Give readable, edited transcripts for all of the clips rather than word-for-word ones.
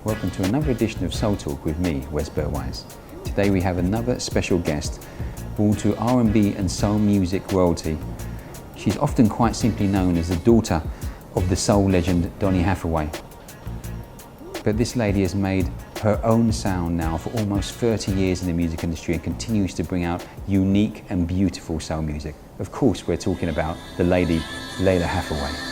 Welcome to another edition of Soul Talk with me, Wes Berwise. Today we have another special guest, born to R&B and soul music royalty. She's often quite simply known as the daughter of the soul legend Donny Hathaway. But this lady has made her own sound now for almost 30 years in the music industry and continues to bring out unique and beautiful soul music. Of course, we're talking about the lady, Lalah Hathaway.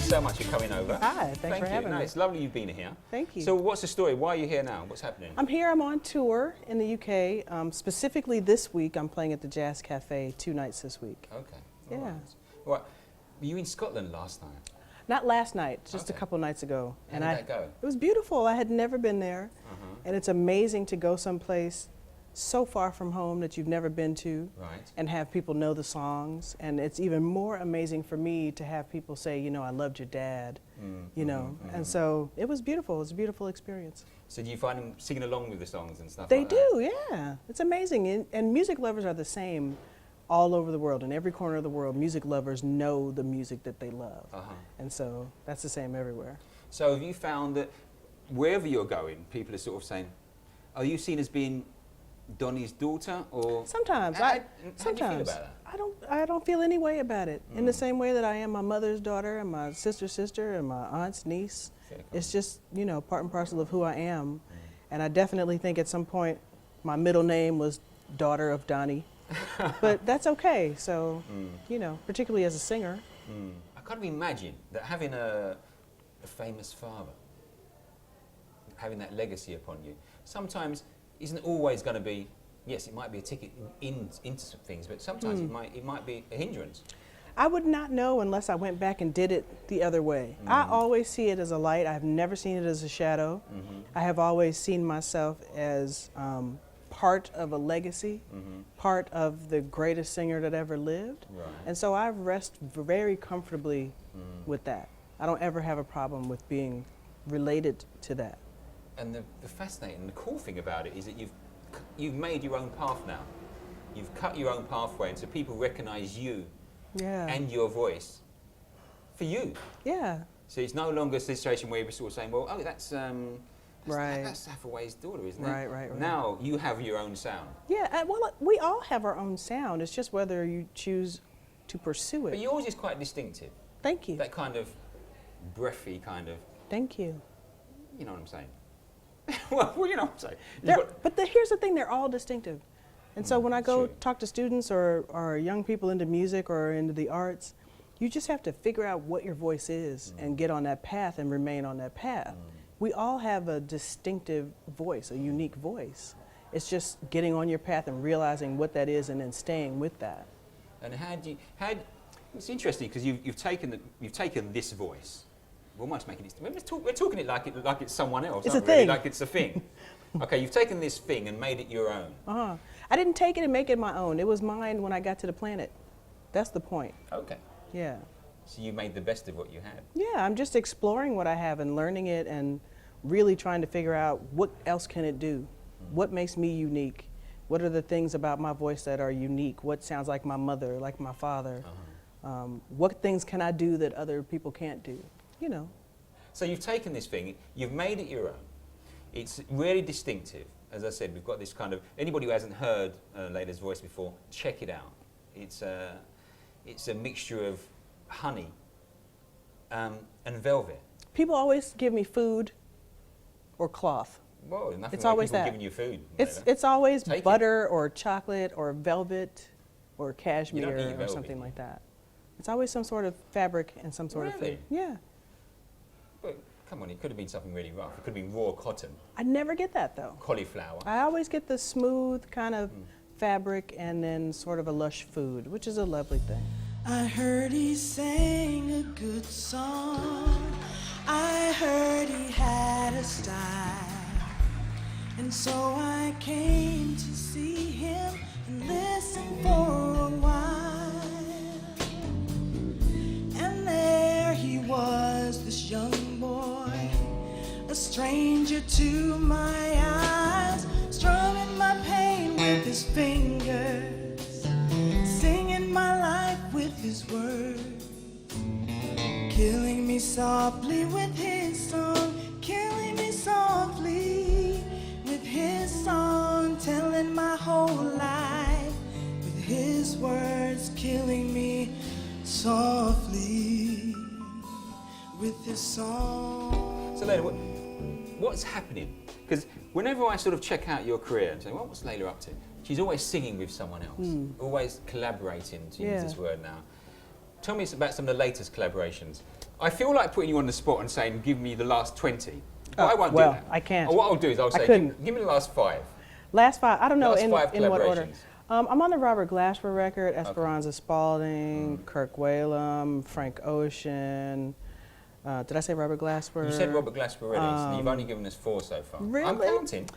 So much for coming over. Hi, thanks for having me. It's lovely you've been here. Thank you. So what's the story? Why are you here now? What's happening? I'm here, I'm on tour in the UK. Specifically this week, I'm playing at the Jazz Cafe 2 nights this week. Okay. Yeah. Right. Well, were you in Scotland last night? Not last night, just a couple nights ago. How did that go? It was beautiful. I had never been there. And it's amazing to go someplace so far from home that you've never been to, and have people know the songs. And it's even more amazing for me to have people say, you know, I loved your dad, you know. And so it was beautiful. It was a beautiful experience. So do you find them singing along with the songs and stuff They like that? do, yeah. It's amazing. And music lovers are the same all over the world. In every corner of the world, music lovers know the music that they love. And so that's the same everywhere. So have you found that wherever you're going, people are sort of saying, are you seen as being Donny's daughter, or sometimes how do you feel about that? I don't feel any way about it. In the same way that I am my mother's daughter and my sister's sister and my aunt's niece. It's just, you know, part and parcel of who I am. And I definitely think at some point my middle name was daughter of Donny. But that's okay. So, you know, particularly as a singer. I can't imagine that having a famous father, having that legacy upon you, sometimes isn't always going to be, yes, it might be a ticket into some things, but sometimes it might be a hindrance. I would not know unless I went back and did it the other way. I always see it as a light. I've never seen it as a shadow. I have always seen myself as part of a legacy, part of the greatest singer that ever lived. And so I rest very comfortably with that. I don't ever have a problem with being related to that. And the fascinating, the cool thing about it is that you've made your own path now. You've cut your own pathway, and so people recognise you and your voice for you. Yeah. So it's no longer a situation where you're sort of saying, well, oh, that's Hathaway's daughter, isn't it? Right. Now you have your own sound. Yeah, well, we all have our own sound. It's just whether you choose to pursue it. But yours is quite distinctive. Thank you. That kind of breathy kind of... Thank you. You know what I'm saying? Well, you know what I'm saying. But here's the thing, they're all distinctive. And so when I go talk to students or young people into music or into the arts, you just have to figure out what your voice is and get on that path and remain on that path. We all have a distinctive voice, a unique voice. It's just getting on your path and realizing what that is and then staying with that. And it's interesting because you've taken this voice. We're almost making it. We're talking it like it's someone else. It's a thing. Like it's a thing. Okay, you've taken this thing and made it your own. I didn't take it and make it my own. It was mine when I got to the planet. That's the point. Okay. Yeah. So you made the best of what you had. Yeah, I'm just exploring what I have and learning it and really trying to figure out what else can it do. What makes me unique? What are the things about my voice that are unique? What sounds like my mother, like my father? What things can I do that other people can't do? You know. So you've taken this thing, you've made it your own. It's really distinctive. As I said, we've got this kind of, anybody who hasn't heard Lalah's voice before, check it out. It's a mixture of honey and velvet. People always give me food or cloth. Well, nothing it's like always people that. giving you food. It's always butter or chocolate or velvet or cashmere or something like that. It's always some sort of fabric and some sort of food. Yeah. But come on, it could have been something really rough. It could have been raw cotton. I never get that though. Cauliflower. I always get the smooth kind of fabric and then sort of a lush food, which is a lovely thing. I heard he sang a good song. I heard he had a style. And so I came to see him and listen for a while. And there he was, this young boy, a stranger to my eyes, strumming my pain with his fingers, singing my life with his words, killing me softly with his song, killing me softly with his song, telling my whole life with his words, killing me softly with his song. So Lalah, what's happening? Because whenever I sort of check out your career and say, well, what's Lalah up to? She's always singing with someone else, always collaborating, to use this word now. Tell me about some of the latest collaborations. I feel like putting you on the spot and saying, give me the last 20. But I won't do that. I can't. Or what I'll do is I'll say, give me the last 5. Last 5, I don't know Last in 5 what order. collaborations. I'm on the Robert Glasper record, Esperanza Spalding, Kirk Whalum, Frank Ocean. Did I say Robert Glasper? You said Robert Glasper already, so you've only given us 4 so far. Really? I'm counting.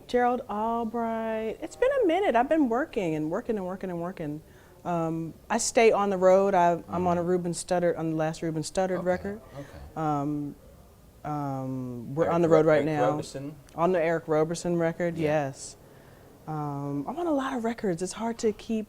Gerald Albright. It's been a minute. I've been working and working and working and working. I stay on the road. I'm on a Ruben Studdard, on the last Ruben Studdard record. Okay. We're on the road right now. Roberson. On the Eric Roberson record, yes. I'm on a lot of records. It's hard to keep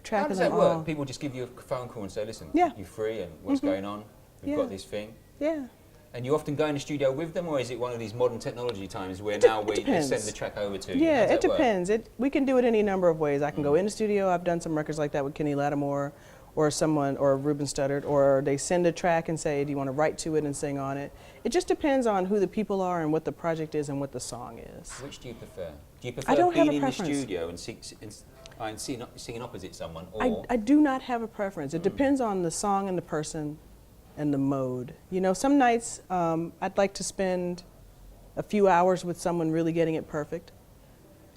track How of does them that work? all. People just give you a phone call and say, listen, Yeah. you're free and what's going on? We've got this thing. Yeah. And you often go in the studio with them, or is it one of these modern technology times where now we send the track over to you? Yeah, How does it that work? depends. We can do it any number of ways. I can go in the studio. I've done some records like that with Kenny Lattimore or someone, or Ruben Studdard, or they send a track and say, do you want to write to it and sing on it? It just depends on who the people are and what the project is and what the song is. Which do you prefer? Do you I prefer don't have being a in the preference. studio and singing opposite someone, or I do not have a preference. It depends on the song and the person and the mode. You know, some nights I'd like to spend a few hours with someone really getting it perfect.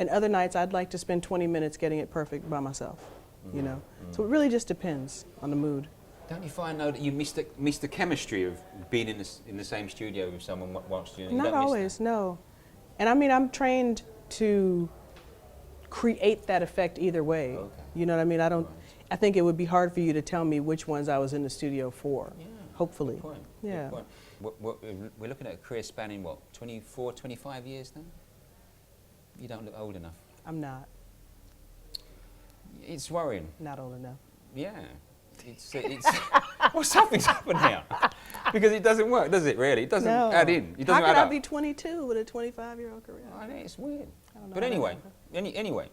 And other nights I'd like to spend 20 minutes getting it perfect by myself, you know. So it really just depends on the mood. don't you find though that you miss the chemistry of being in the same studio with someone whilst you Not don't miss always, that? no. And I mean, I'm trained to create that effect either way. Okay. You know what I mean? I think it would be hard for you to tell me which ones I was in the studio for. Yeah. Hopefully. Good point. Yeah. Good point. We're looking at a career spanning, what, 24, 25 years now? You don't look old enough. I'm not. It's worrying. Not old enough. Yeah. It's well, something's happened here. Because it doesn't work, does it, really? It doesn't add in. It doesn't How could add I up. be 22 with a 25-year-old career? I know, it's weird. I don't know But how that anyway, happened. anyway,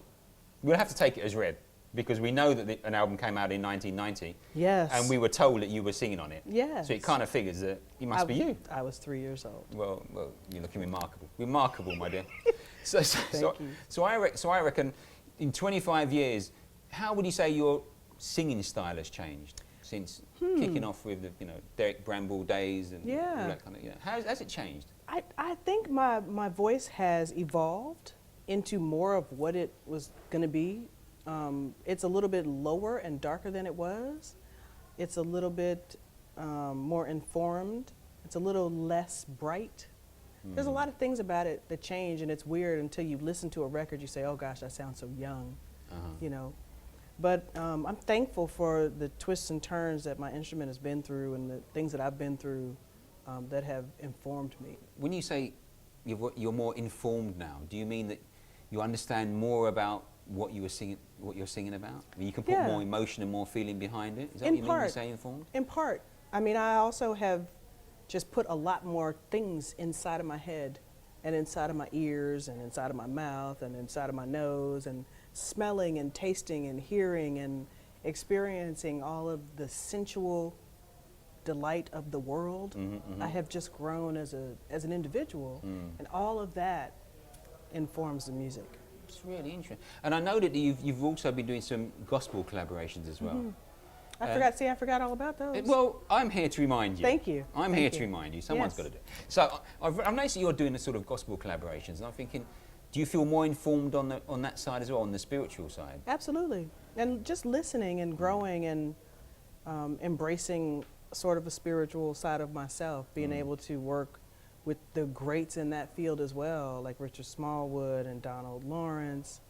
we'll have to take it as read. Because we know that an album came out in 1990. Yes. And we were told that you were singing on it. Yes. So it kind of figures that it must be you. I was 3 years old. Well, you're looking remarkable. Remarkable, my dear. So Thank you. So I reckon in 25 years, how would you say your singing style has changed since kicking off with the Derek Bramble days and all that kind of How has it changed? I think my voice has evolved into more of what it was going to be. It's a little bit lower and darker than it was. It's a little bit more informed. It's a little less bright. There's a lot of things about it that change, and it's weird until you listen to a record. You say, "Oh gosh, that sounds so young," you know. But I'm thankful for the twists and turns that my instrument has been through, and the things that I've been through that have informed me. When you say you're more informed now, do you mean that you understand more about what you're singing about? I mean, you can put more emotion and more feeling behind it? Is that what you mean when you say informed? In part. I mean, I also have just put a lot more things inside of my head and inside of my ears and inside of my mouth and inside of my nose, and smelling and tasting and hearing and experiencing all of the sensual delight of the world. I have just grown as an individual, and all of that informs the music. It's really interesting. And I know that you've also been doing some gospel collaborations as well. I forgot all about those. Well, I'm here to remind you. Thank you. I'm here to remind you. Someone's Yes. got to do it. So I've noticed that you're doing the sort of gospel collaborations, and I'm thinking, do you feel more informed on that side as well, on the spiritual side? Absolutely. And just listening and growing and embracing sort of a spiritual side of myself, being able to work with the greats in that field as well, like Richard Smallwood and Donald Lawrence,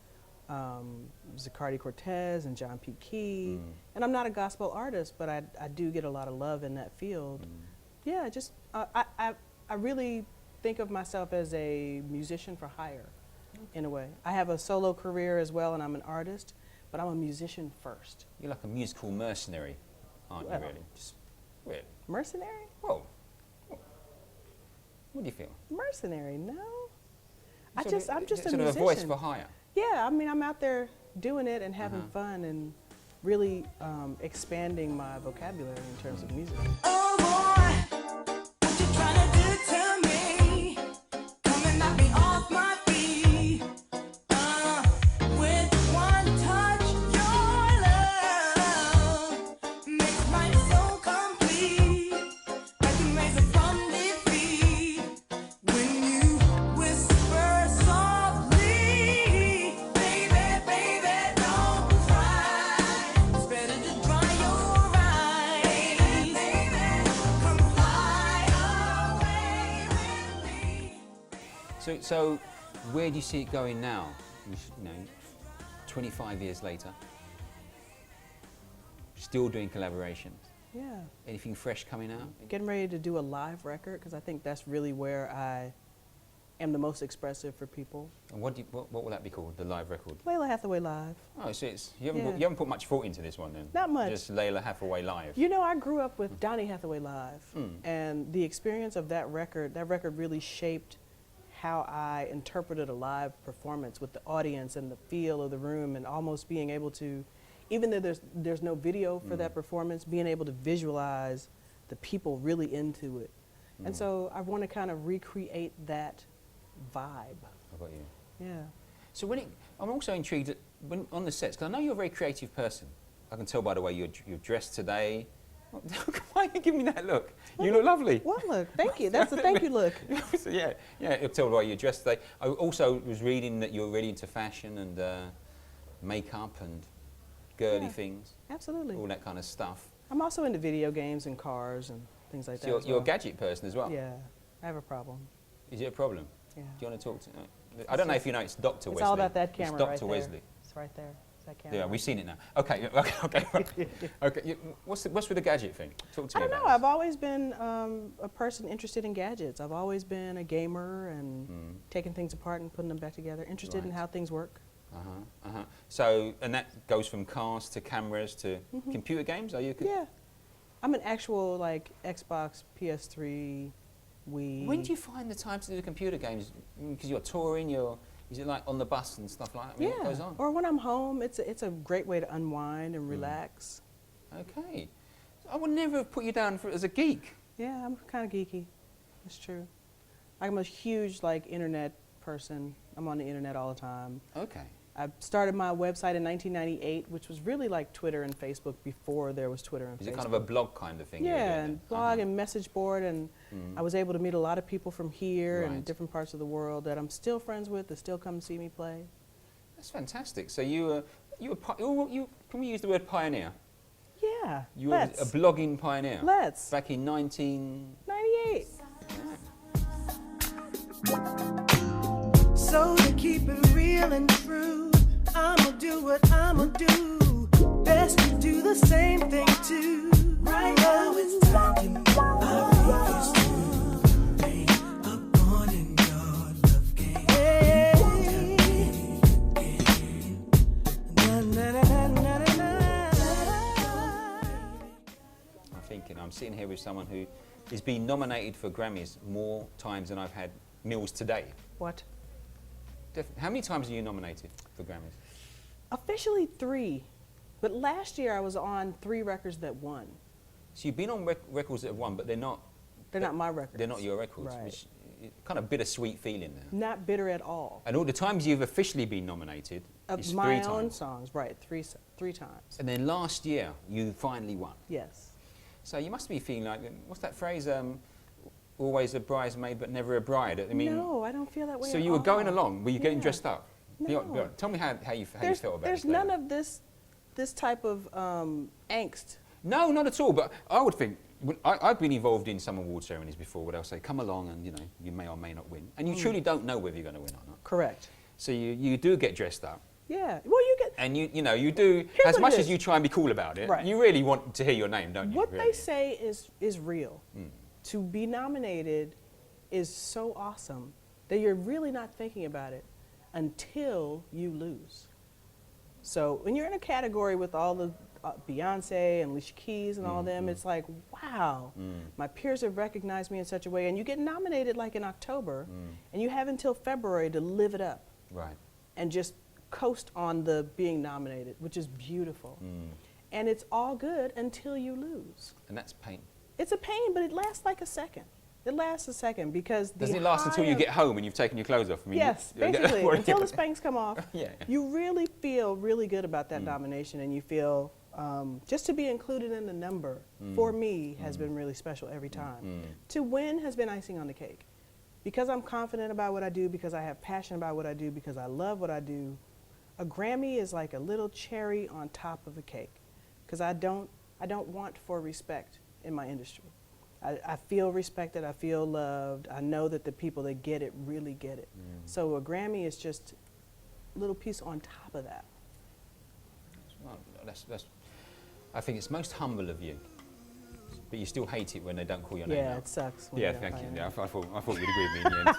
Zacardi Cortez and John P. Key. And I'm not a gospel artist, but I do get a lot of love in that field. Yeah, just I really think of myself as a musician for hire, in a way. I have a solo career as well, and I'm an artist, but I'm a musician first. You're like a musical mercenary, aren't you, really? Just, really? Mercenary? Whoa. What do you feel? Mercenary? No. I'm Sort just a sort musician. of a voice for hire. Yeah, I mean, I'm out there doing it and having fun and really expanding my vocabulary in terms of music. Oh boy, what you tryna do to me? Come and knock me off my feet. With one touch, your love makes my soul complete. I can raise it from defeat when you whisper softly, baby, baby, don't cry. It's better to dry your eyes. Baby, come fly away with me. So where do you see it going now? You know, 25 years later, still doing collaborations. Yeah. Anything fresh coming out? Getting ready to do a live record, because I think that's really where I am the most expressive for people. And what will that be called? The live record? Lalah Hathaway Live. Oh, so it's you Yeah. haven't put much thought into this one then? Not much. Just Lalah Hathaway live. You know, I grew up with Donny Hathaway Live, and the experience of that record really shaped how I interpreted a live performance with the audience and the feel of the room, and almost being able to, even though there's no video for that performance, being able to visualize the people really into it. And so I want to kind of recreate that vibe. How about you? Yeah. So I'm also intrigued at, when on the sets, because I know you're a very creative person. I can tell by the way you're dressed today. Why are you giving me that look? You look lovely. What look? Thank you. That's the thank you look. So yeah, I'll tell by the way you're dressed today. I also was reading that you're really into fashion and makeup and girly Yeah. things, Absolutely. all that kind of stuff. I'm also into video games and cars and things like So that. as you're a well. gadget person as well. Yeah, I have a problem. Is it a problem? Yeah. Do you want to talk to? I don't know if you know it's Dr. Wesley. It's all about that camera It's Dr. right there. Wesley. It's right there. It's that camera. Yeah, we've seen it now. Okay, okay. What's with the gadget thing? Talk to I me don't know. about I've always been a person interested in gadgets. I've always been a gamer and taking things apart and putting them back together. Interested in Right. how things work. So, and that goes from cars to cameras to computer games? Are you? Yeah. I'm an actual like Xbox, PS3, Wii. When do you find the time to do the computer games? Because you're touring, is it like on the bus and stuff like that? I mean, what goes on? Or when I'm home, it's a great way to unwind and relax. Okay. I would never have put you down as a geek. Yeah, I'm kind of geeky. That's true. I'm a huge like internet person. I'm on the internet all the time. Okay. I started my website in 1998, which was really like Twitter and Facebook before there was Twitter and Facebook. Is it kind of a blog kind of thing? you were Yeah, doing and then? blog and message board, and I was able to meet a lot of people from here Right. and different parts of the world that I'm still friends with, that still come see me play. That's fantastic. So can we use the word pioneer? Yeah, You were a let's. blogging pioneer. Let's. Back in 98. So to keep it real and true, I'ma do what I'ma do. Best to do the same thing too. Right now it's time to move. I refuse to lay upon in your love game. Na, na, na, na, na, na. I'm sitting here with someone who is being nominated for Grammys more times than I've had meals today. What? How many times are you nominated for Grammys? Officially 3, but last year I was on 3 records that won. So you've been on records that have won, but they're not my records. They're not your records, Right. which kind of bittersweet feeling there. Not bitter at all. And all the times you've officially been nominated Of is my 3 own times. songs, right? Three times. And then last year you finally won. Yes. So you must be feeling like, what's that phrase? Always a bridesmaid, but never a bride. I mean, no, I don't feel that way. so at you were going all. along. Were you getting Yeah. dressed up? No. Tell me how you felt about There's this. none of this type of angst. No, not at all. But I would think I've been involved in some award ceremonies before where they'll say, come along and, you know, you may or may not win. And you truly don't know whether you're going to win or not. Correct. So you do get dressed up. Yeah. Well, you get... And you know, you do, as much as you try and be cool about it, right. you really want to hear your name, don't you? What really? they say is real. To be nominated is so awesome that you're really not thinking about it until you lose. So when you're in a category with all the Beyonce and Alicia Keys and all them, it's like, wow, my peers have recognized me in such a way. And you get nominated like in October, and you have until February to live it up. Right. And just coast on the being nominated, which is beautiful. And it's all good until you lose. And that's pain. It's a pain, but it lasts like a second. It lasts a second because doesn't it last until you get home and you've taken your clothes off? I mean, yes, basically, until the spanks come off. Yeah. You really feel really good about that nomination, and you feel just to be included in the number, for me, has been really special every time. To win has been icing on the cake. Because I'm confident about what I do, because I have passion about what I do, because I love what I do, a Grammy is like a little cherry on top of a cake. Because I don't want for respect in my industry. I feel respected, I feel loved, I know that the people that get it really get it. So a Grammy is just a little piece on top of that. Well, I think it's most humble of you, but you still hate it when they don't call your name out. Yeah, it sucks. When Yeah, they don't thank call you. your Yeah, I name. thought you'd agree with me in the end.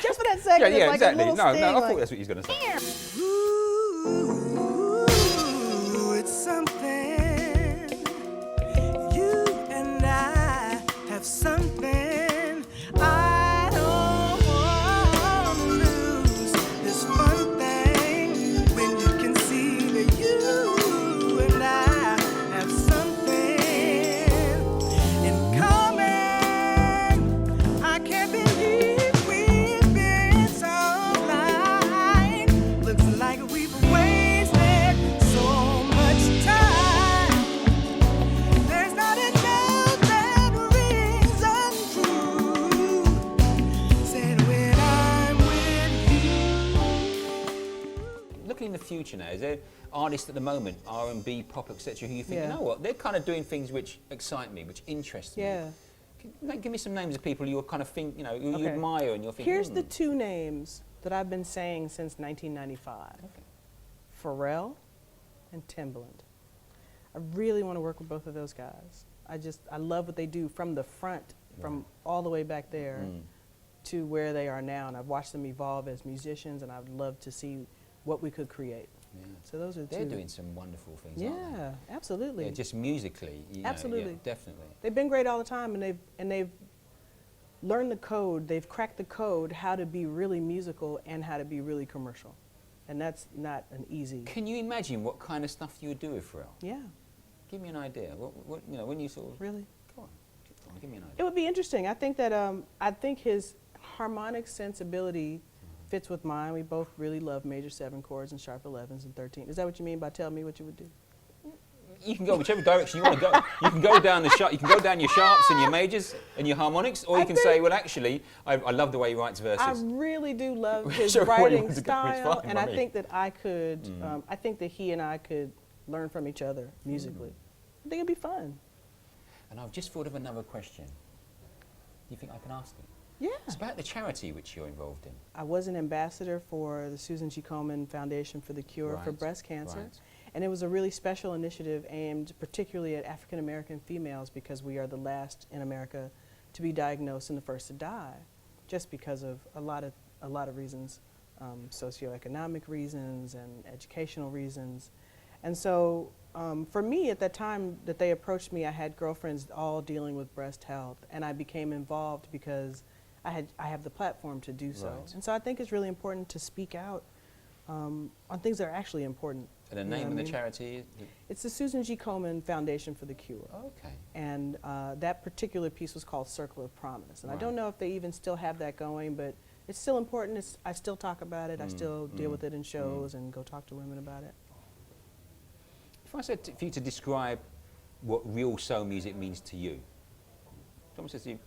Just for that second, yeah, it's like exactly. a little No, sting, I like, thought that's what he was going to say. Ooh, it's something. You and I have something. I don't want to lose this fun thing when you can see that you and I have something in common. I can't believe we've been so blind. Looks like we've wasted so much time. There's not a note that rings untrue. Said when I'm with you. Looking in the future now, is there artists at the moment, R&B, pop, etc., who you think, Yeah. you know what, they're kind of doing things which excite me, which interest me? Yeah. Give me some names of people you kind of think, you know, who you Okay. admire and you're thinking, Here's the two names that I've been saying since 1995. Okay. Pharrell and Timbaland. I really want to work with both of those guys. I love what they do from the front, from all the way back there to where they are now. And I've watched them evolve as musicians, and I'd love to see what we could create. Yeah. So those are They're two. doing some wonderful things, aren't Yeah, absolutely. they? Yeah, just musically. You know, Absolutely. yeah, definitely. They've been great all the time, and they've learned the code. They've cracked the code how to be really musical and how to be really commercial, and that's not an easy. Can you imagine what kind of stuff you would do with Pharrell? Yeah, Give me an idea. What you know, when you sort of really. go on, give me an idea. It would be interesting. I think that I think his harmonic sensibility fits with mine. We both really love major 7 chords and sharp 11s and 13. Is that what you mean by tell me what you would do? You can go whichever direction you want to go. You can go down the you can go down your sharps and your majors and your harmonics, or you can say, well, actually, I love the way he writes verses. I really do love his Whichever way you writing want to go, it's style, fine and by I me. think that I could. I think that he and I could learn from each other musically. I think it'd be fun. And I've just thought of another question. Do you think I can ask it? Yeah. It's about the charity which you're involved in. I was an ambassador for the Susan G. Komen Foundation for the Cure for Right, Breast Cancer. right. And it was a really special initiative aimed particularly at African American females, because we are the last in America to be diagnosed and the first to die, just because of a lot of reasons, socioeconomic reasons and educational reasons. And so for me, at that time that they approached me, I had girlfriends all dealing with breast health, and I became involved because I have the platform to do so. Right. And so I think it's really important to speak out on things that are actually important. And the You know name what of I the mean? charity? It's the Susan G. Komen Foundation for the Cure. Okay. And that particular piece was called Circle of Promise. And I Right. don't know if they even still have that going, but it's still important. I still talk about it. I still deal with it in shows and go talk to women about it. If I said for you to describe what real soul music means to you, someone says to you,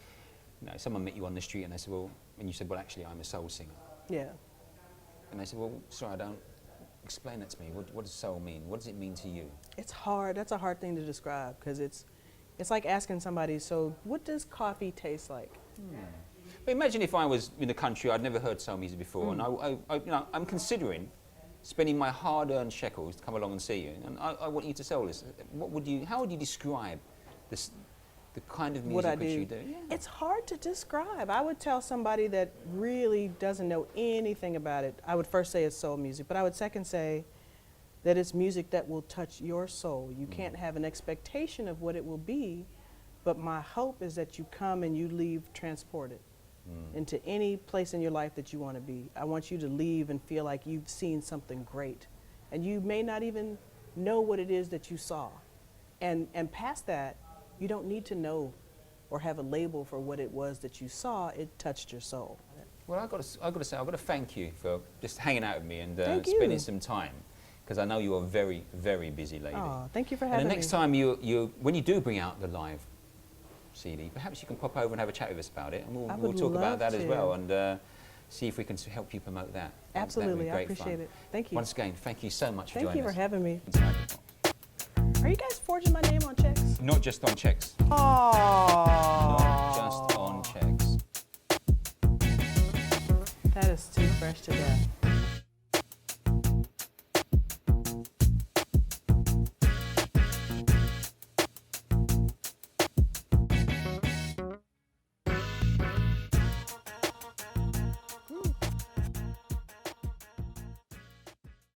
someone met you on the street and they said, well, and you said, well, actually, I'm a soul singer. Yeah. And they said, well, sorry, I don't, explain that to me. What does soul mean? What does it mean to you? It's hard. That's a hard thing to describe, because It's like asking somebody, so what does coffee taste like? But imagine if I was in a country I'd never heard soul music before, and I'm considering spending my hard-earned shekels to come along and see you, and I want you to sell this. How would you describe this, the kind of music which you do? Yeah. It's hard to describe. I would tell somebody that really doesn't know anything about it, I would first say it's soul music, but I would second say that it's music that will touch your soul. You can't have an expectation of what it will be, but my hope is that you come and you leave transported into any place in your life that you want to be. I want you to leave and feel like you've seen something great. And you may not even know what it is that you saw. And past that, you don't need to know or have a label for what it was that you saw. It touched your soul. Well, I've got to say, I've got to thank you for just hanging out with me and Thank spending you. some time, because I know you are a very, very busy lady. Oh, thank you for And having the me. next time when you do bring out the live CD, perhaps you can pop over and have a chat with us about it, and I we'll would talk about love that as to. well, and see if we can help you promote that. That would Absolutely, be I great appreciate fun. it. Thank you. Once again, thank you so much for Thank joining you for us. having me. Untitled. Are you guys forging my name on checks? Not just on checks. Oh. Not just on checks. That is too fresh to death.